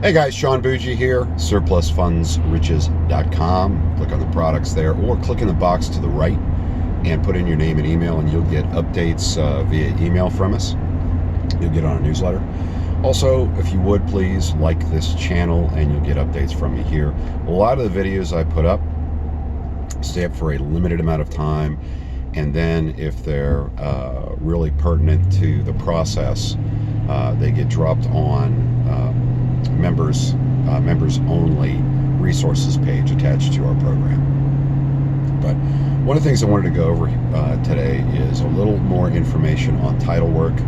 Hey guys, Sean Bougie here, surplusfundsriches.com. Click on the products there or click in the box to the right and put in your name and email and you'll get updates via email from us. You'll get on a newsletter. Also, if you would please like this channel and you'll get updates from me here. A lot of the videos I put up stay up for a limited amount of time, and then if they're really pertinent to the process, they get dropped on members only resources page attached to our program. But one of the things I wanted to go over today is a little more information on title work.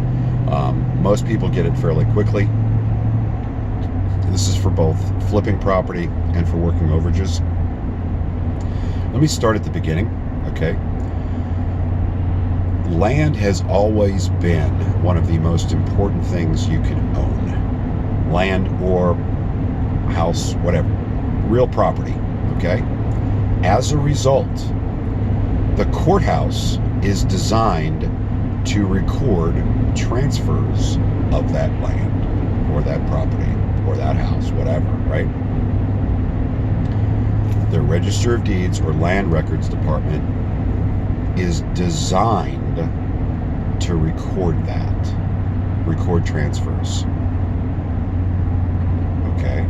Most people get it fairly quickly. This is for both flipping property and for working overages. Let me start at the beginning, okay? Land has always been one of the most important things you can own. Land or house, whatever, real property, okay? As a result, the courthouse is designed to record transfers of that land or that property or that house, whatever, right? The Register of Deeds or Land Records Department is designed to record that, record transfers. Okay.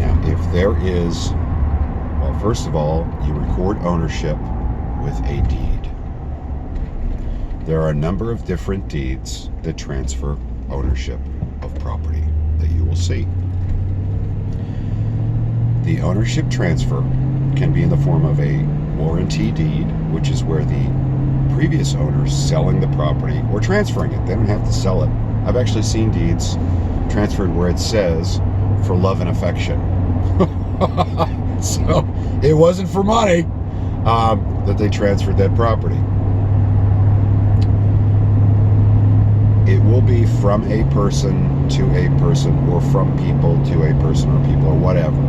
Now, if there is, well, first of all, you record ownership with a deed. There are a number of different deeds that transfer ownership of property that you will see. The ownership transfer can be in the form of a warranty deed, which is where the previous owner is selling the property or transferring it. They don't have to sell it. I've actually seen deeds transferred where it says for love and affection. So it wasn't for money that they transferred that property. It will be from a person to a person, or from people to a person or people, or whatever,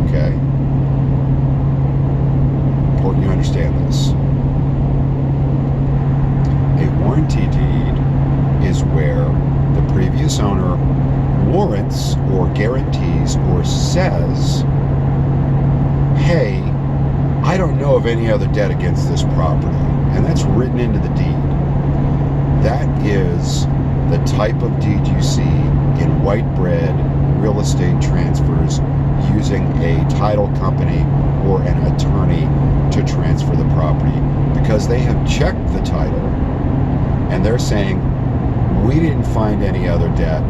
okay? Important you understand this. A warranty deed is where the previous owner warrants or guarantees or says, hey, I don't know of any other debt against this property. And that's written into the deed. That is the type of deed you see in white bread real estate transfers using a title company or an attorney to transfer the property, because they have checked the title and they're saying, we didn't find any other debt,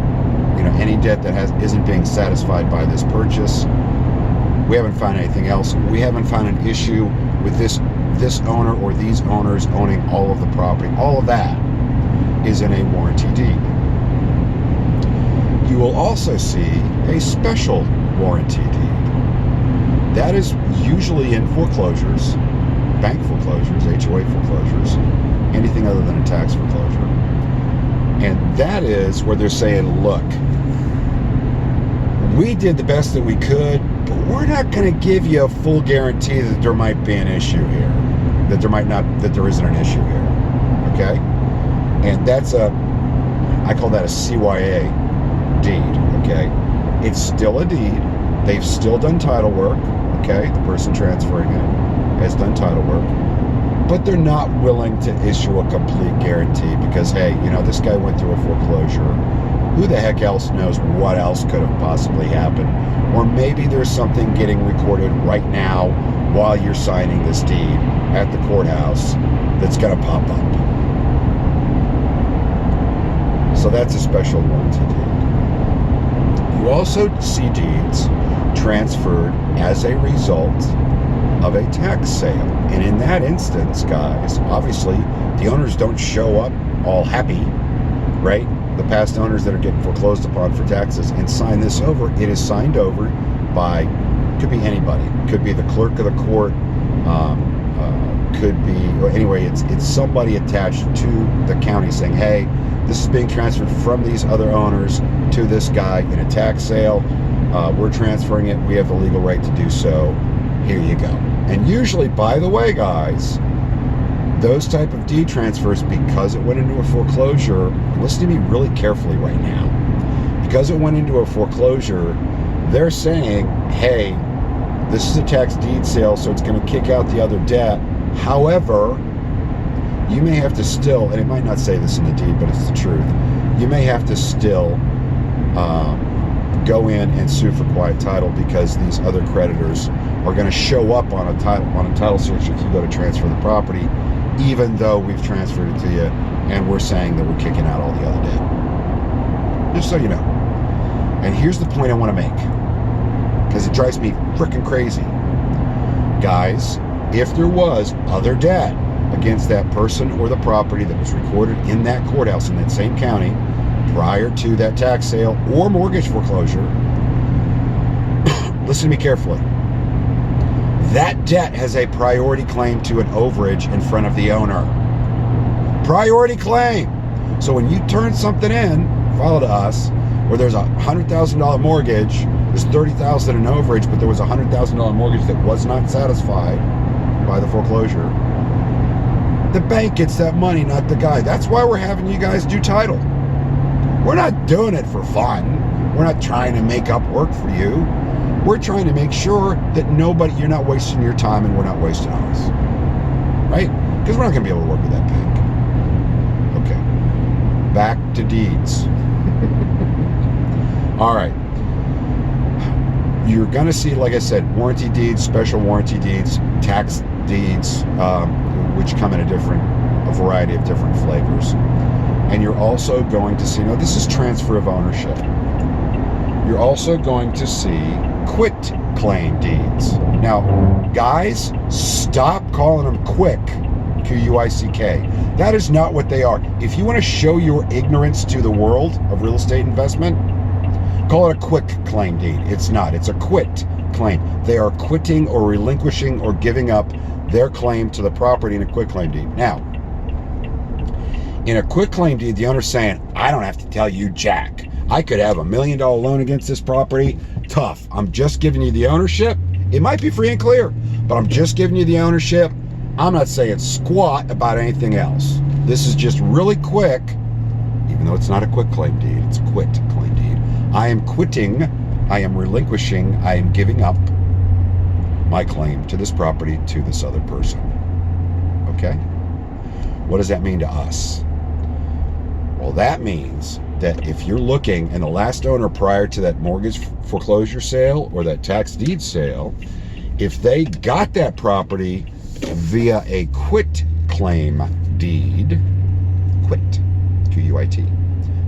any debt that isn't being satisfied by this purchase. We haven't found anything else. We haven't found an issue with this owner or these owners owning all of the property. All of that is in a warranty deed. You will also see a special warranty deed. That is usually in foreclosures, bank foreclosures, HOA foreclosures, anything other than a tax foreclosure. And that is where they're saying, look, we did the best that we could, but we're not going to give you a full guarantee that there might be an issue here, that there isn't an issue here, okay? And that's I call that a CYA deed, okay? It's still a deed. They've still done title work, okay? The person transferring it has done title work, but they're not willing to issue a complete guarantee because, hey, this guy went through a foreclosure. Who the heck else knows what else could have possibly happened? Or maybe there's something getting recorded right now while you're signing this deed at the courthouse that's going to pop up. So that's a special warranty deed. You also see deeds transferred as a result of a tax sale. And in that instance, guys, obviously the owners don't show up all happy, right? The past owners that are getting foreclosed upon for taxes and sign this over. It is signed over by, could be anybody. Could be the clerk of the court, could be, or anyway, it's somebody attached to the county saying, hey, this is being transferred from these other owners to this guy in a tax sale. We're transferring it. We have the legal right to do so. Here you go. And usually, by the way, guys, those type of deed transfers, because it went into a foreclosure, listen to me really carefully right now. Because it went into a foreclosure, they're saying, hey, this is a tax deed sale, so it's going to kick out the other debt. However, you may have to still, and it might not say this in the deed, but it's the truth, you may have to still go in and sue for quiet title because these other creditors are going to show up on a title search if you go to transfer the property, even though we've transferred it to you and we're saying that we're kicking out all the other debt. Just so you know. And here's the point I want to make, because it drives me freaking crazy. Guys, if there was other debt against that person or the property that was recorded in that courthouse in that same county prior to that tax sale or mortgage foreclosure, listen to me carefully. That debt has a priority claim to an overage in front of the owner. Priority claim. So when you turn something in, file to us, where there's a $100,000 mortgage, there's $30,000 in overage, but there was a $100,000 mortgage that was not satisfied by the foreclosure, the bank gets that money, not the guy. That's why we're having you guys do title. We're not doing it for fun. We're not trying to make up work for you. We're trying to make sure that you're not wasting your time and we're not wasting ours. Right? Because we're not going to be able to work with that bank. Okay. Back to deeds. All right. You're going to see, like I said, warranty deeds, special warranty deeds, tax deeds, which come in a variety of different flavors. And you're also going to see, now this is transfer of ownership. You're also going to see quit claim deeds. Now, guys, stop calling them quick, Q-U-I-C-K. That is not what they are. If you want to show your ignorance to the world of real estate investment, call it a quick claim deed. It's not. It's a quit claim. They are quitting or relinquishing or giving up their claim to the property in a quit claim deed. Now, in a quit claim deed, the owner's saying, I don't have to tell you jack. I could have $1 million loan against this property. Tough. I'm just giving you the ownership. It might be free and clear, but I'm just giving you the ownership. I'm not saying squat about anything else. This is just really quick, even though it's not a quit claim deed, it's a quit claim deed. I am quitting, I am relinquishing, I am giving up my claim to this property to this other person. Okay? What does that mean to us? Well, that means that if you're looking, and the last owner prior to that mortgage foreclosure sale or that tax deed sale, if they got that property via a quit claim deed, quit, Q-U-I-T,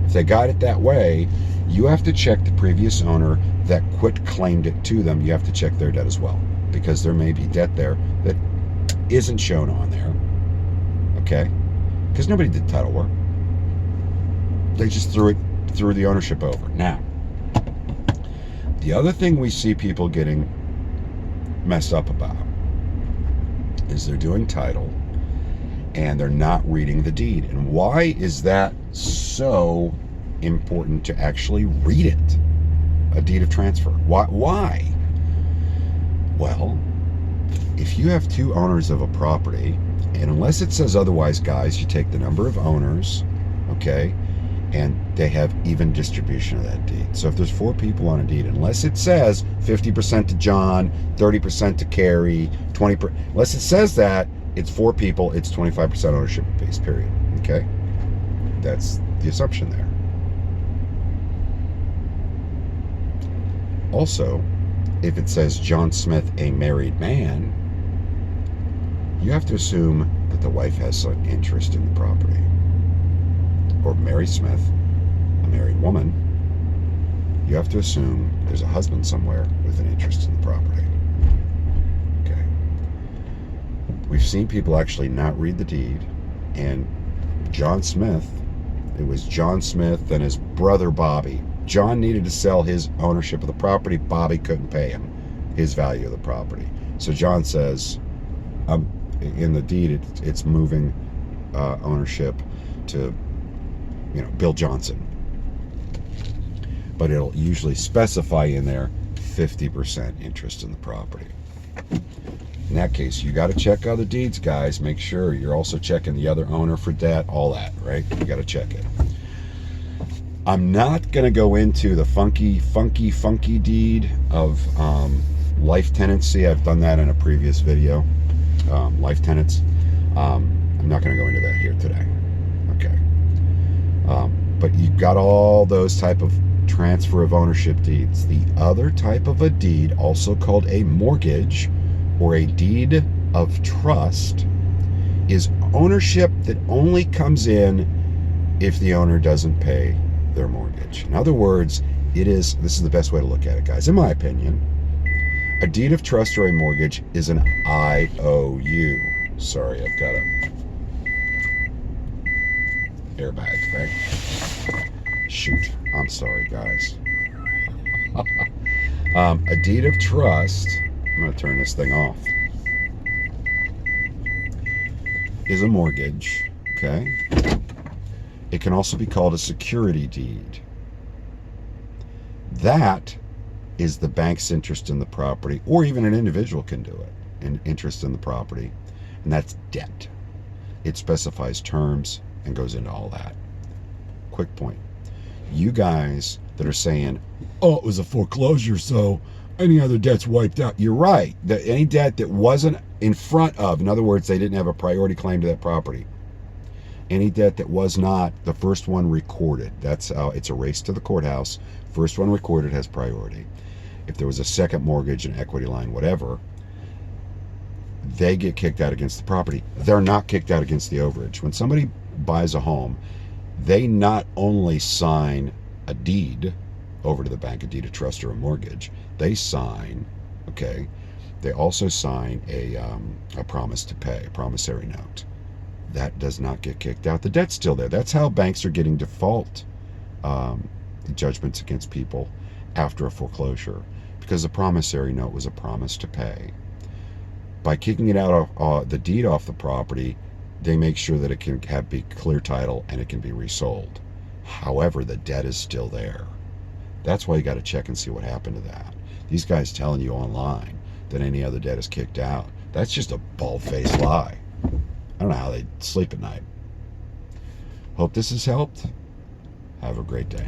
if they got it that way, you have to check the previous owner that quit claimed it to them. You have to check their debt as well, because there may be debt there that isn't shown on there. Okay? Because nobody did title work. They just threw the ownership over. Now, the other thing we see people getting messed up about is they're doing title and they're not reading the deed. And why is that so important to actually read it? A deed of transfer. Why? Well, if you have two owners of a property, and unless it says otherwise, guys, you take the number of owners, okay, and they have even distribution of that deed. So if there's 4 people on a deed, unless it says 50% to John, 30% to Carrie, 20%, unless it says that, it's 4 people, it's 25% ownership base, period. Okay? That's the assumption there. Also, if it says John Smith, a married man, you have to assume that the wife has some interest in the property. Or Mary Smith, a married woman, you have to assume there's a husband somewhere with an interest in the property. Okay. We've seen people actually not read the deed, and John Smith, it was John Smith and his brother Bobby. John needed to sell his ownership of the property. Bobby couldn't pay him his value of the property. So John says, in the deed, it's moving ownership to, Bill Johnson. But it'll usually specify in there 50% interest in the property. In that case, you got to check other deeds, guys. Make sure you're also checking the other owner for debt, all that, right? You got to check it. I'm not going to go into the funky deed of life tenancy. I've done that in a previous video, life tenants. I'm not going to go into that here today. Okay. But you've got all those type of transfer of ownership deeds. The other type of a deed, also called a mortgage or a deed of trust, is ownership that only comes in if the owner doesn't pay their mortgage. In other words, this is the best way to look at it, guys. In my opinion, a deed of trust or a mortgage is an IOU. Sorry, I've got a airbag, right? Shoot, I'm sorry, guys. A deed of trust, I'm going to turn this thing off, is a mortgage, okay? It can also be called a security deed. That is the bank's interest in the property, or even an individual can do it, an interest in the property, and that's debt. It specifies terms and goes into all that. Quick point. You guys that are saying, oh, it was a foreclosure, so any other debt's wiped out. You're right. Any debt that wasn't in front of, in other words, they didn't have a priority claim to that property. Any debt that was not the first one recorded, that's it's a race to the courthouse. First one recorded has priority. If there was a second mortgage, an equity line, whatever, they get kicked out against the property. They're not kicked out against the overage. When somebody buys a home, they not only sign a deed over to the bank, a deed of trust or a mortgage, they sign, okay, they also sign a promise to pay, a promissory note. That does not get kicked out. The debt's still there. That's how banks are getting default judgments against people after a foreclosure, because the promissory note was a promise to pay. By kicking it out of the deed off the property, they make sure that it can be clear title and it can be resold. However, the debt is still there. That's why you got to check and see what happened to that. These guys telling you online that any other debt is kicked out, that's just a bald-faced lie. I don't know how they sleep at night. Hope this has helped. Have a great day.